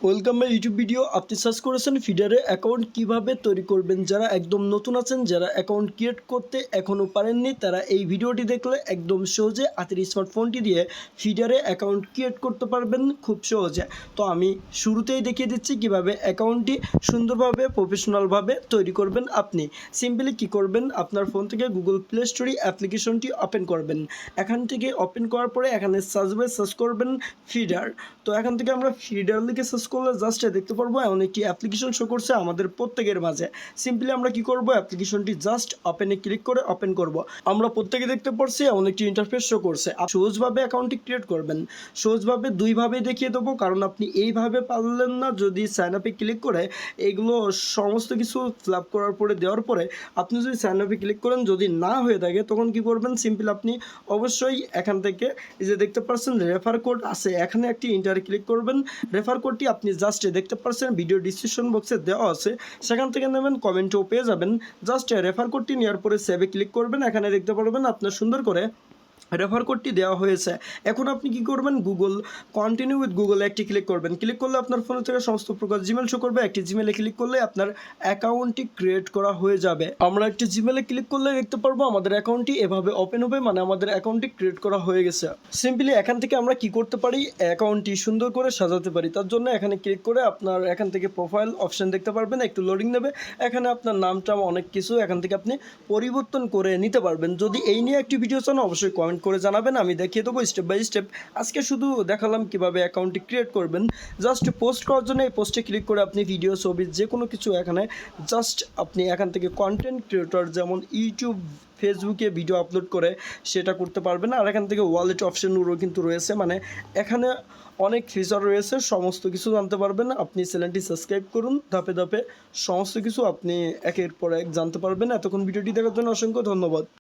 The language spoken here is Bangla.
Welcome my YouTube video. আপনি সার্চ করেছেন ফিডারে অ্যাকাউন্ট কিভাবে তৈরি করবেন। যারা একদম নতুন আছেন, যারা অ্যাকাউন্ট ক্রিয়েট করতে এখনও পারেননি, তারা এই ভিডিওটি দেখলে একদম সহজে হাতের স্মার্টফোনটি দিয়ে ফিডারে অ্যাকাউন্ট ক্রিয়েট করতে পারবেন খুব সহজে। তো আমি শুরুতেই দেখিয়ে দিচ্ছি কিভাবে অ্যাকাউন্টটি সুন্দরভাবে প্রফেশনালভাবে তৈরি করবেন। আপনি সিম্পলি কী করবেন, আপনার ফোন থেকে গুগল প্লে স্টোরে অ্যাপ্লিকেশনটি ওপেন করবেন। এখান থেকে ওপেন করার পরে এখানে সার্চ করবেন ফিডার। তো এখান থেকে আমরা ফিডার লিখে সার্চ করলে জাস্ট দেখতে পারবো এমন একটি অ্যাপ্লিকেশন শো করছে আমাদের প্রত্যেকের মাঝে। সিম্পলি আমরা কি করব, অ্যাপ্লিকেশনটি জাস্ট ওপেনে ক্লিক করে ওপেন করব। আমরা প্রত্যেকে দেখতে পাচ্ছি এমন একটি ইন্টারফেস শো করছে। সহজভাবে অ্যাকাউন্টটি ক্রিয়েট করবেন। সহজভাবে দুইভাবে দেখিয়ে দেবো, কারণ আপনি এইভাবে পারলেন না। যদি সাইন আপে ক্লিক করে এইগুলো সমস্ত কিছু ফিল আপ করার পরে দেওয়ার পরে আপনি যদি সাইন আপে ক্লিক করেন, যদি না হয়ে থাকে তখন কি করবেন, সিম্পলি আপনি অবশ্যই এখান থেকে এই যে দেখতে পাচ্ছেন রেফার কোড আছে, এখানে একটি ইন্টারে ক্লিক করবেন। রেফার কোডটি আপনি জাস্ট দেখতে পাচ্ছেন ভিডিও ডিসক্রিপশন বক্সে দেওয়া আছে, সেখান থেকে নেবেন, কমেন্টেও পেয়ে যাবেন। জাস্ট রেফার কোডটি নেওয়ার পরে সেভে ক্লিক করবেন। এখানে দেখতে পারবেন আপনার সুন্দর করে রেফার কোডটি দেওয়া হয়েছে। এখন আপনি কি করবেন, গুগল কন্টিনিউ উইথ গুগলে একটি ক্লিক করবেন। ক্লিক করলে আপনার ফোন থেকে সমস্ত প্রকার জিমেল শো করবে। একটি জিমেলে ক্লিক করলে আপনার অ্যাকাউন্টটি ক্রিয়েট করা হয়ে যাবে। আমরা একটি জিমেলে ক্লিক করলে দেখতে পারবো আমাদের অ্যাকাউন্টটি এভাবে ওপেন হবে, মানে আমাদের অ্যাকাউন্টটি ক্রিয়েট করা হয়ে গেছে। সিম্পলি এখান থেকে আমরা কি করতে পারি, অ্যাকাউন্টটি সুন্দর করে সাজাতে পারি। তার জন্য এখানে ক্লিক করে আপনার এখান থেকে প্রোফাইল অপশন দেখতে পারবেন, একটু লোডিং নেবে। এখানে আপনার নামটা অনেক কিছু এখান থেকে আপনি পরিবর্তন করে নিতে পারবেন। যদি এই নিয়ে একটি ভিডিও চান অবশ্যই কমেন্ট করে জানাবেন, আমি দেখিয়ে দেবো স্টেপ বাই স্টেপ। আজকে শুধু দেখালাম কিভাবে অ্যাকাউন্টটি ক্রিয়েট করবেন। জাস্ট পোস্ট করার জন্য এই পোস্টে ক্লিক করে আপনি ভিডিও, ছবি যে কোনো কিছু এখানে জাস্ট আপনি এখান থেকে কন্টেন্ট ক্রিয়েটর যেমন ইউটিউব, ফেসবুকে ভিডিও আপলোড করে সেটা করতে পারবেন। আর এখান থেকে ওয়ালেট অপশনগুলো কিন্তু রয়েছে, মানে এখানে অনেক ফিচার রয়েছে, সমস্ত কিছু জানতে পারবেন। আপনি চ্যানেলটি সাবস্ক্রাইব করুন, ধাপে ধাপে সমস্ত কিছু আপনি একের পর এক জানতে পারবেন। এতক্ষণ ভিডিওটি দেখার জন্য অসংখ্য ধন্যবাদ।